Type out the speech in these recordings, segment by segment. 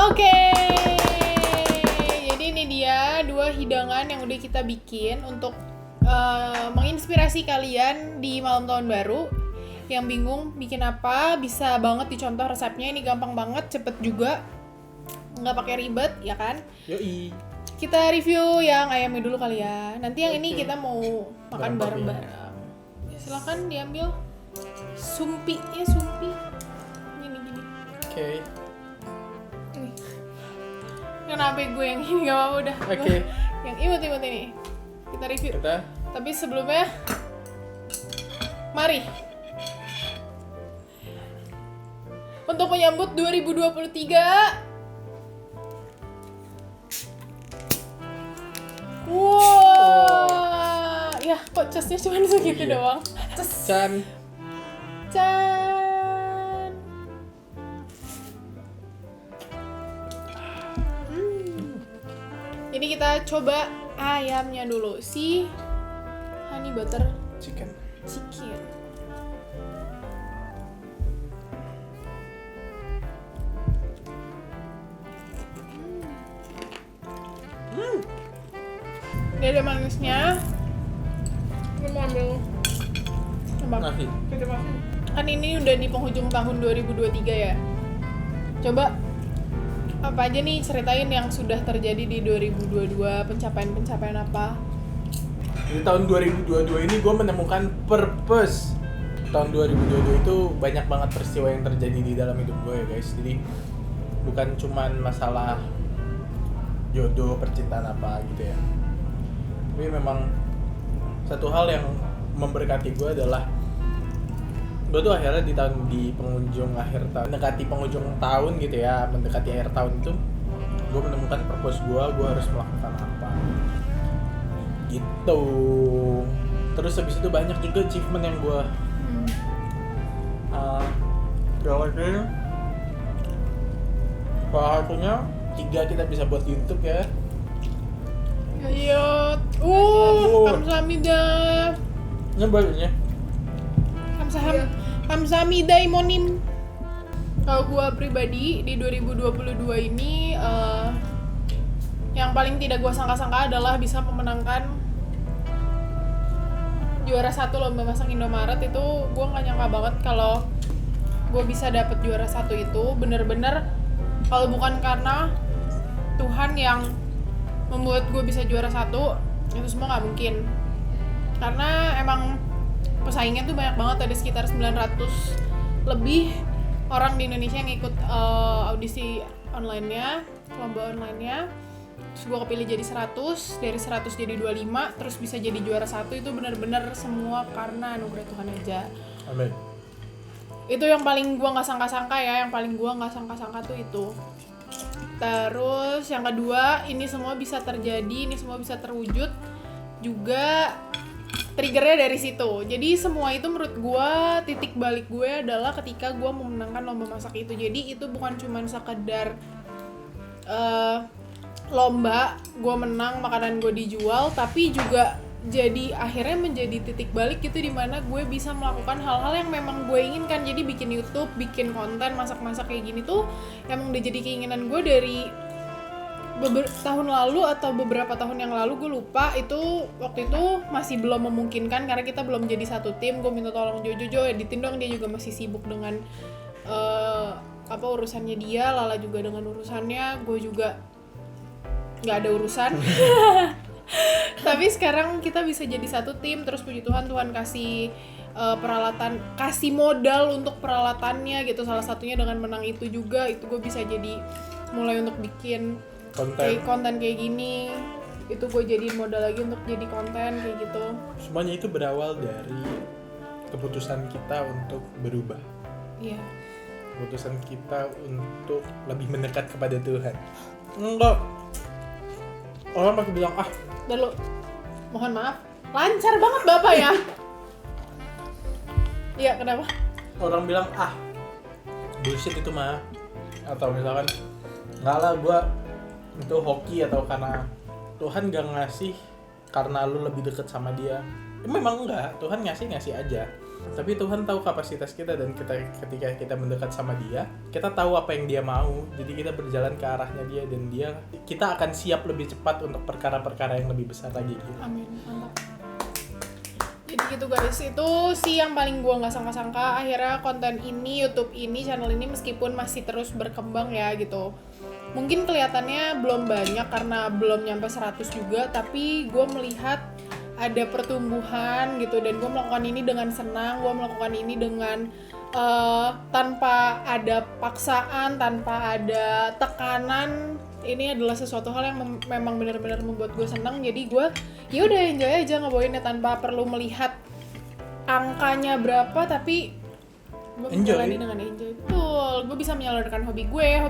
Oke, jadi ini dia 2 hidangan yang udah kita bikin untuk menginspirasi kalian di malam tahun baru. Yang bingung bikin apa, bisa banget dicontoh resepnya. Ini gampang banget, cepet juga, nggak pakai ribet, ya kan? Yoi. Kita review yang ayamnya dulu kali ya. Nanti yang ini kita mau makan bareng-bareng. Silakan diambil. Sumpi. Gini. Oke. Ini. Kenapa gue yang ini gak apa-apa udah. Oke. Yang imut-imut ini. Kita review. Tapi sebelumnya, mari. Untuk menyambut 2023. Wow. Ya, kok casnya cuma segitu doang. Can. Jadi kita coba ayamnya dulu, si honey butter Chicken. Dia ada manisnya. Ini mau ambil Nasi. Kan ini udah di penghujung tahun 2023 ya. Coba apa aja nih, ceritain yang sudah terjadi di 2022, pencapaian apa? Di tahun 2022 ini gue menemukan purpose. Tahun 2022 itu banyak banget peristiwa yang terjadi di dalam hidup gue ya guys. Jadi bukan cuman masalah jodoh, percintaan apa gitu ya. Tapi memang satu hal yang memberkati gue adalah gue tuh akhirnya di penghujung akhir tahun, mendekati penghujung tahun gitu ya, mendekati akhir tahun itu gue menemukan purpose gue harus melakukan apa gitu. Terus habis itu banyak juga achievement yang gue jalanin. Salah satunya 3 kita bisa buat YouTube ya. Iya. Kamsahamnida. Ini barunya. Kamsahamnida imonim. Kalau gue pribadi di 2022 ini yang paling tidak gue sangka-sangka adalah bisa memenangkan juara 1 lomba masak Indomaret. Itu gue nggak nyangka banget kalau gue bisa dapet juara 1 itu. Bener-bener kalau bukan karena Tuhan yang membuat gue bisa juara 1, itu semua nggak mungkin. Karena emang pesaingnya tuh banyak banget, ada sekitar 900 lebih orang di Indonesia yang ikut audisi online-nya, lomba online-nya. Terus gue kepilih jadi 100, dari 100 jadi 25, terus bisa jadi juara 1. Itu benar-benar semua karena anugerah Tuhan aja. Amin. Itu yang paling gue nggak sangka-sangka ya, yang paling gue nggak sangka-sangka tuh itu. Terus yang kedua, ini semua bisa terjadi, ini semua bisa terwujud juga triggernya dari situ. Jadi semua itu menurut gue, titik balik gue adalah ketika gue memenangkan lomba masak itu. Jadi itu bukan cuma sekedar lomba, gue menang, makanan gue dijual, tapi juga jadi akhirnya menjadi titik balik gitu, dimana gue bisa melakukan hal-hal yang memang gue inginkan. Jadi bikin YouTube, bikin konten, masak-masak kayak gini tuh emang udah jadi keinginan gue dari tahun lalu atau beberapa tahun yang lalu, gue lupa. Itu waktu itu masih belum memungkinkan karena kita belum jadi satu tim. Gue minta tolong Jojo editin dong, dia juga masih sibuk dengan urusannya dia, Lala juga dengan urusannya, gue juga nggak ada urusan. Tapi sekarang kita bisa jadi satu tim. Terus puji Tuhan, Tuhan kasih peralatan, kasih modal untuk peralatannya gitu. Salah satunya dengan menang itu juga, itu gue bisa jadi mulai untuk bikin konten kayak gini. Itu gue jadiin modal lagi untuk jadi konten kayak gitu. Semuanya itu berawal dari keputusan kita untuk berubah. Iya. Keputusan kita untuk lebih mendekat kepada Tuhan. Enggak. Orang pasti bilang, Dan lo, mohon maaf, lancar banget Bapak ya. Iya, kenapa? Orang bilang, bullshit itu mah. Atau misalkan, enggak lah, gue itu hoki, atau karena Tuhan gak ngasih karena lu lebih deket sama dia. Memang enggak, Tuhan ngasih aja. Tapi Tuhan tahu kapasitas kita, dan ketika kita mendekat sama dia, kita tahu apa yang dia mau. Jadi kita berjalan ke arahnya dia, dan kita akan siap lebih cepat untuk perkara-perkara yang lebih besar lagi gitu. Amin, mantap. Jadi gitu guys, itu sih yang paling gua nggak sangka-sangka. Akhirnya konten ini, YouTube ini, channel ini meskipun masih terus berkembang ya gitu. Mungkin kelihatannya belum banyak karena belum nyampe 100 juga, tapi gue melihat ada pertumbuhan gitu, dan gue melakukan ini dengan senang, gue melakukan ini dengan tanpa ada paksaan, tanpa ada tekanan. Ini adalah sesuatu hal yang memang benar-benar membuat gue senang, jadi gue ya udah enjoy aja ngebawainnya tanpa perlu melihat angkanya berapa, tapi gue menjalani dengan enjoy. Betul, gue bisa menyalurkan hobi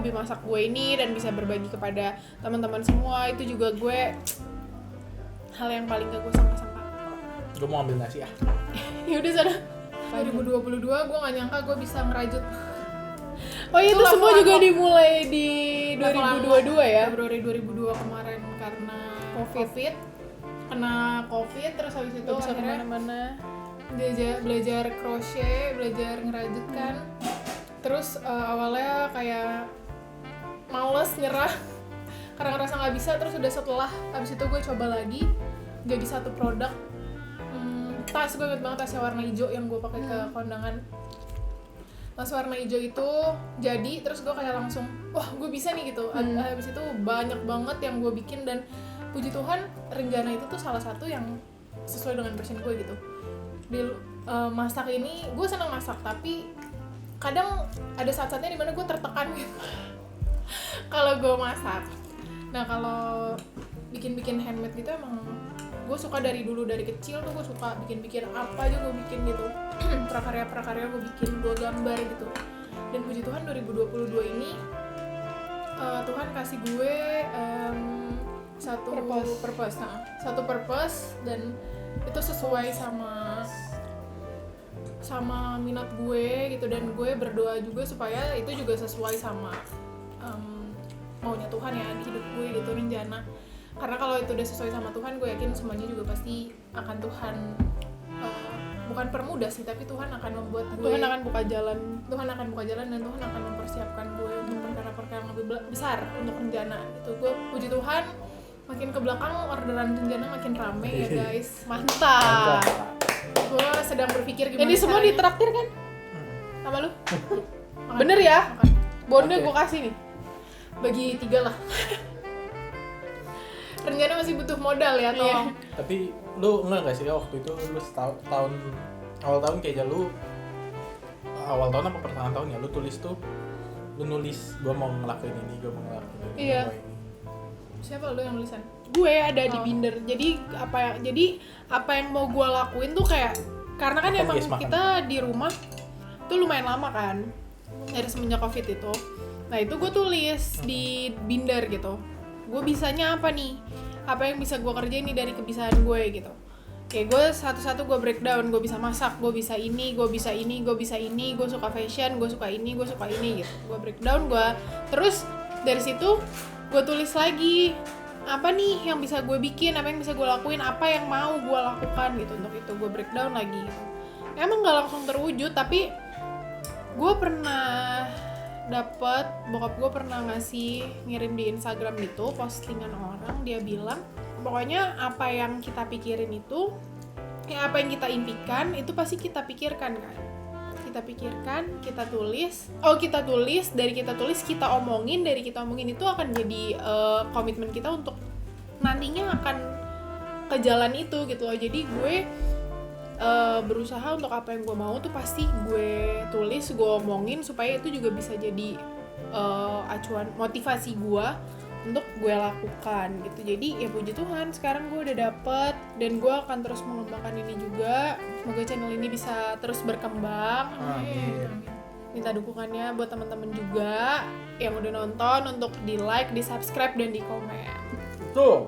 masak gue ini, dan bisa berbagi kepada teman-teman semua. Itu juga gue hal yang paling gak gue sangka-sangka. Gue mau ambil nasi ya. Ya udah sana. 2022 gue gak nyangka gue bisa ngerajut. Oh iya, itu semua juga dimulai di 2022 ya? Februari 2002 kemarin karena COVID. Kena COVID, terus habis itu bisa akhirnya kemana-mana. belajar crochet, belajar ngerajut kan. Terus awalnya kayak males, nyerah karena ngerasa nggak bisa. Terus udah setelah habis itu gue coba lagi jadi satu produk tas. Gue inget banget tasnya warna hijau yang gue pakai ke kondangan. Tas warna hijau itu jadi, terus gue kayak langsung wah gue bisa nih gitu. Habis itu banyak banget yang gue bikin, dan puji Tuhan Renjana itu tuh salah satu yang sesuai dengan passion gue gitu. Di masak ini gue senang masak, tapi kadang ada saat-saatnya dimana gue tertekan gitu kalau gue masak. Nah kalau bikin handmade gitu emang gue suka dari kecil tuh. Gue suka bikin apa aja gue bikin gitu. prakarya gue bikin, gue gambar gitu. Dan puji Tuhan 2022 ini Tuhan kasih gue satu purpose, dan itu sesuai sama minat gue gitu. Dan gue berdoa juga supaya itu juga sesuai sama maunya Tuhan ya di hidup gue gitu, Renjana. Karena kalau itu udah sesuai sama Tuhan, gue yakin semuanya juga pasti akan Tuhan bukan permudah sih, tapi Tuhan akan membuat gue, Tuhan akan buka jalan, dan Tuhan akan mempersiapkan gue untuk perkara-perkara yang lebih besar untuk Renjana gitu. Gue puji Tuhan, makin ke belakang orderan Renjana makin rame ya guys. Mantap. Gue sedang berpikir gimana. Ini semua ditraktir kan? Sama lu? Bener ya? Bonde gue kasih nih. Bagi 3 lah. Renjana masih butuh modal ya, tolong. Tapi lu enggak sih waktu itu lu awal tahun kayaknya lu awal tahun apa pertengahan tahun ya, lu nulis gua mau ngelakuin ini, gua mau ngelakuin ini. Iya. Siapa lu yang nulisan? Gue ada di binder. Jadi apa yang mau gue lakuin tuh kayak, karena kan emang kita di rumah tuh lumayan lama kan dari semenjak COVID itu. Nah itu gue tulis di binder gitu. Gue bisanya apa nih? Apa yang bisa gue kerjain nih dari kebiasaan gue gitu. Kayak gue satu-satu gue breakdown. Gue bisa masak, gue bisa ini, gue bisa ini, gue bisa ini, gue suka fashion, gue suka ini, gue suka ini gitu. Gue breakdown, terus dari situ gue tulis lagi apa nih yang bisa gue bikin, apa yang bisa gue lakuin, apa yang mau gue lakukan gitu. Untuk itu gue breakdown lagi gitu. Emang gak langsung terwujud, tapi gue pernah dapet, bokap gue pernah ngirim di Instagram gitu postingan orang, dia bilang pokoknya apa yang kita pikirin itu, apa yang kita impikan itu pasti kita pikirkan kan. Kita tulis, dari kita tulis kita omongin, dari kita omongin itu akan jadi komitmen kita untuk nantinya akan ke jalan itu gitu loh. Jadi gue berusaha untuk apa yang gue mau tuh pasti gue tulis, gue omongin, supaya itu juga bisa jadi acuan motivasi gue untuk gue lakukan gitu. Jadi ya puji Tuhan sekarang gue udah dapet, dan gue akan terus mengembangkan ini juga. Semoga channel ini bisa terus berkembang. Amin. Minta dukungannya buat teman-teman juga yang udah nonton untuk di like, di subscribe, dan di komen. Tuh.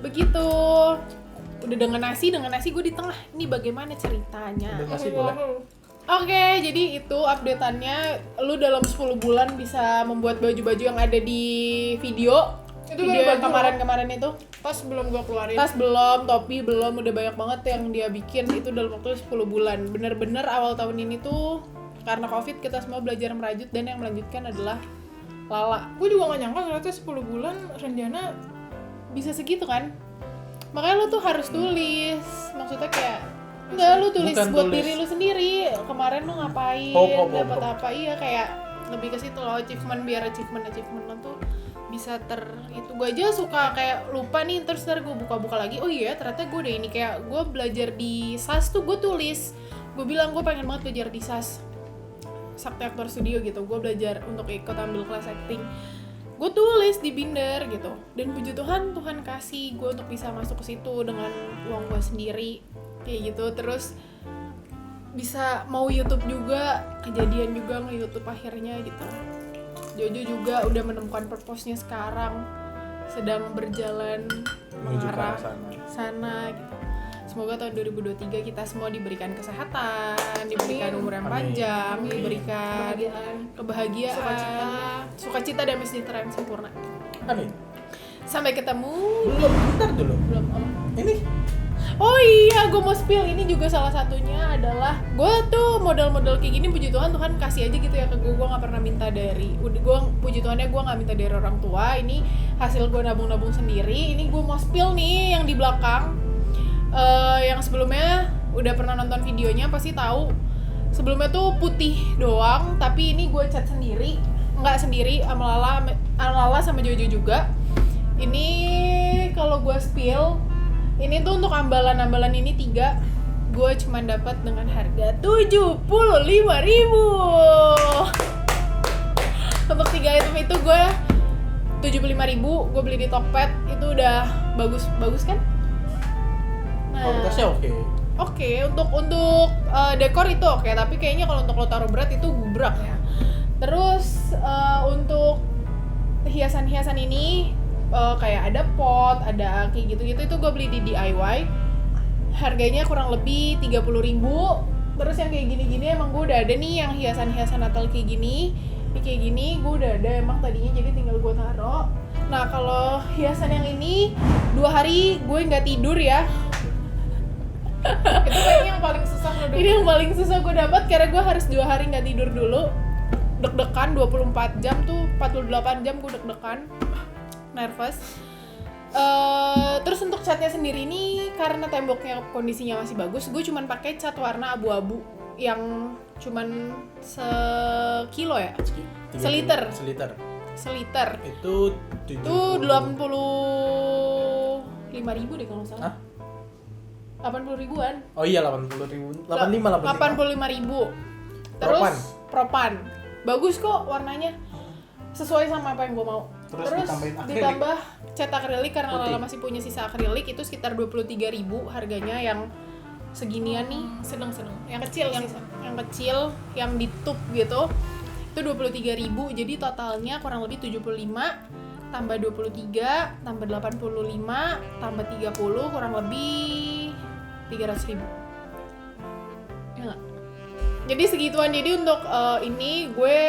Begitu. Udah dengan nasi gue di tengah. Ini bagaimana ceritanya? Dengan nasi boleh. Oke, jadi itu update-annya. Lu dalam 10 bulan bisa membuat baju-baju yang ada di video. Itu Video baru yang kemarin-kemarin itu. tas belum gue keluarin. Tas belum, topi belum, udah banyak banget yang dia bikin itu dalam waktu 10 bulan. Bener-bener awal tahun ini tuh karena Covid kita semua belajar merajut dan yang melanjutkan adalah Lala. Gue juga gak nyangka ternyata 10 bulan Renjana Bisa segitu kan? Makanya lu tuh harus tulis. Maksudnya kayak enggak, lu tulis Bukan buat tulis. diri lu sendiri. Kemarin lu ngapain, Hope. dapat apa? Iya, kayak lebih ke situ loh, achievement biar achievement lo tuh bisa itu. Gue aja suka kayak lupa nih, terus ntar gue buka-buka lagi, oh iya ternyata gue udah ini. Kayak gue belajar di SAS tuh gue tulis, gue bilang gue pengen banget belajar di SAS Sakti Aktor Studio gitu. Gue belajar untuk ikut ambil kelas acting, gue tulis di binder gitu. Dan puji Tuhan, Tuhan kasih gue untuk bisa masuk ke situ dengan uang gue sendiri kayak gitu. Terus bisa mau YouTube juga, kejadian juga nge-YouTube akhirnya gitu. Jojo juga udah menemukan purpose-nya sekarang, sedang berjalan Menuju ke mengarah arah sana. gitu. Semoga tahun 2023 kita semua diberikan kesehatan, diberikan Amin. umur yang Amin. panjang, Amin. diberikan Kebahagiaan. sukacita dan sejahtera yang sempurna. Amin. Sampai ketemu. Belum, bentar dulu. Belum om. Ini Oh iya, gue mau spill ini juga salah satunya adalah gue tuh modal-modal kayak gini, puji Tuhan, Tuhan kasih aja gitu ya ke gue nggak pernah minta dari, gue puji Tuhannya gue nggak minta dari orang tua. Ini hasil gue nabung-nabung sendiri. Ini gue mau spill nih yang di belakang. Yang sebelumnya udah pernah nonton videonya pasti tahu. Sebelumnya tuh putih doang, tapi ini gue cat sendiri, nggak sendiri, sama Lala sama Jojo juga. Ini kalau gue spill, ini tuh untuk ambalan ini 3, gue cuman dapat dengan harga 75.000. Untuk 3 item itu gue 75.000, gue beli di Tokped. Itu udah bagus kan? kualitasnya oke. Oke, untuk dekor itu oke, tapi kayaknya kalau untuk lo taruh berat itu gubrak ya. Terus untuk hiasan-hiasan ini kayak ada pot, ada kayak gitu-gitu, itu gue beli di DIY. Harganya kurang lebih 30.000. Terus yang kayak gini-gini emang gue udah ada nih, yang hiasan-hiasan Natal kayak gini. Ini kayak gini gue udah ada emang tadinya, jadi tinggal gue taruh. Nah kalau hiasan yang ini 2 hari gue nggak tidur ya. Itu kayaknya yang paling susah lo Ini yang paling susah gue dapat karena gue harus 2 hari nggak tidur dulu. Deg-degan 24 jam tuh, 48 jam gue deg-degan, nervous. Terus untuk catnya sendiri ini karena temboknya kondisinya masih bagus, gue cuman pakai cat warna abu-abu yang cuman sekilo ya, seliter. Itu 85.000 deh kalau nggak salah. Hah? 80 ribuan. Oh iya 80.000. 85. Terus propan. Bagus kok warnanya. Sesuai sama apa yang gue mau. Terus ditambahin akrilik. Ditambah cat akrilik karena Putih. Lala masih punya sisa akrilik, itu sekitar 23.000 harganya, yang seginian nih, sedang-sedang. yang kecil yang di tube gitu. Itu 23.000, jadi totalnya kurang lebih 75 tambah 23 tambah 85 tambah 30 kurang lebih 300.000. Ya nggak? Jadi segituan. Jadi untuk ini gue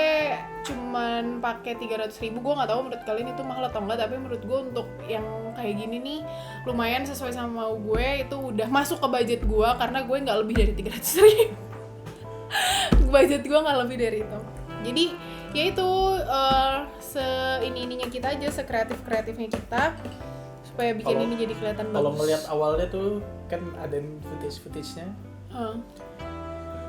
cuman pakai 300.000. Gue nggak tahu menurut kalian itu mahal atau enggak, tapi menurut gue untuk yang kayak gini nih lumayan sesuai sama mau gue. Itu udah masuk ke budget gue karena gue nggak lebih dari 300.000. Budget gue nggak lebih dari itu. Jadi ya itu ininya kita aja, sekreatifnya kita supaya bikin ini jadi kelihatan bagus. Kalau ngelihat awalnya tuh kan ada footage-nya.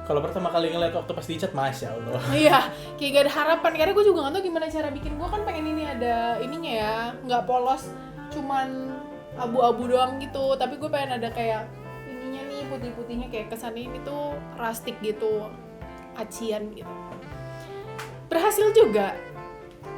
Kalau pertama kali ngeliat waktu pas dicat, masya Allah. Iya, kayak gak ada harapan karena gue juga nggak tahu gimana cara bikin. Gue kan pengen ini ada ininya ya, nggak polos, cuman abu-abu doang gitu. Tapi gue pengen ada kayak ininya nih, putih-putihnya kayak kesannya ini tuh rustic gitu, acian gitu. Berhasil juga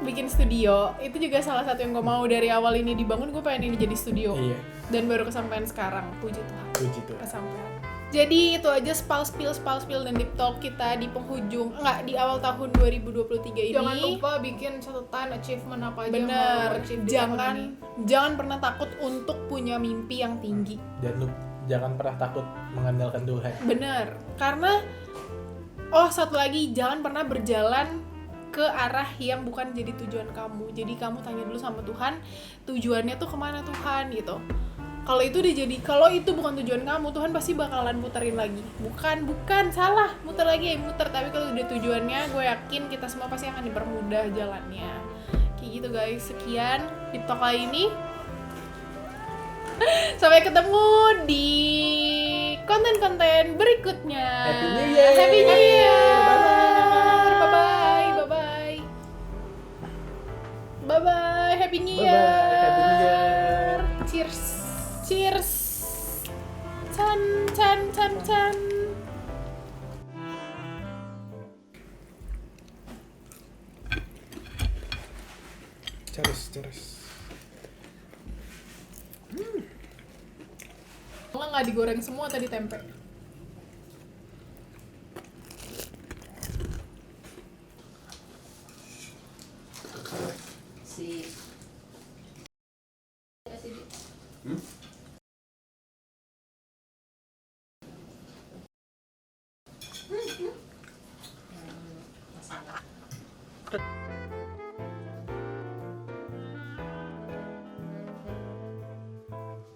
bikin studio. Itu juga salah satu yang gue mau dari awal ini dibangun. Gue pengen ini jadi studio. Iya. Dan baru kesampaian sekarang, puji Tuhan. Puji Tuhan. Kesampaian. Jadi itu aja spill dan deep talk kita di penghujung, di awal tahun 2023 ini. Jangan lupa bikin catatan achievement apa aja yang mau Bener, lo achieve di tahun ini. jangan pernah takut untuk punya mimpi yang tinggi. Dan jangan pernah takut mengandalkan Tuhan. Bener, karena satu lagi, jangan pernah berjalan ke arah yang bukan jadi tujuan kamu. Jadi kamu tanya dulu sama Tuhan, tujuannya tuh kemana Tuhan gitu. Kalau itu bukan tujuan kamu, Tuhan pasti bakalan muterin lagi. Bukan salah, muter lagi. Tapi kalau udah tujuannya, gue yakin kita semua pasti akan dipermudah jalannya. Kayak gitu guys. Sekian Deep Talk kali ini. Sampai ketemu di konten-konten berikutnya. Happy New Year. Happy New Year. Bye-bye. Bye-bye. Bye-bye. Happy New Bye-bye. Year. Happy New Year. Cheers. Cheers. Chan chan chan chan. Cheers. Nggak digoreng semua tadi tempe. Si masalah.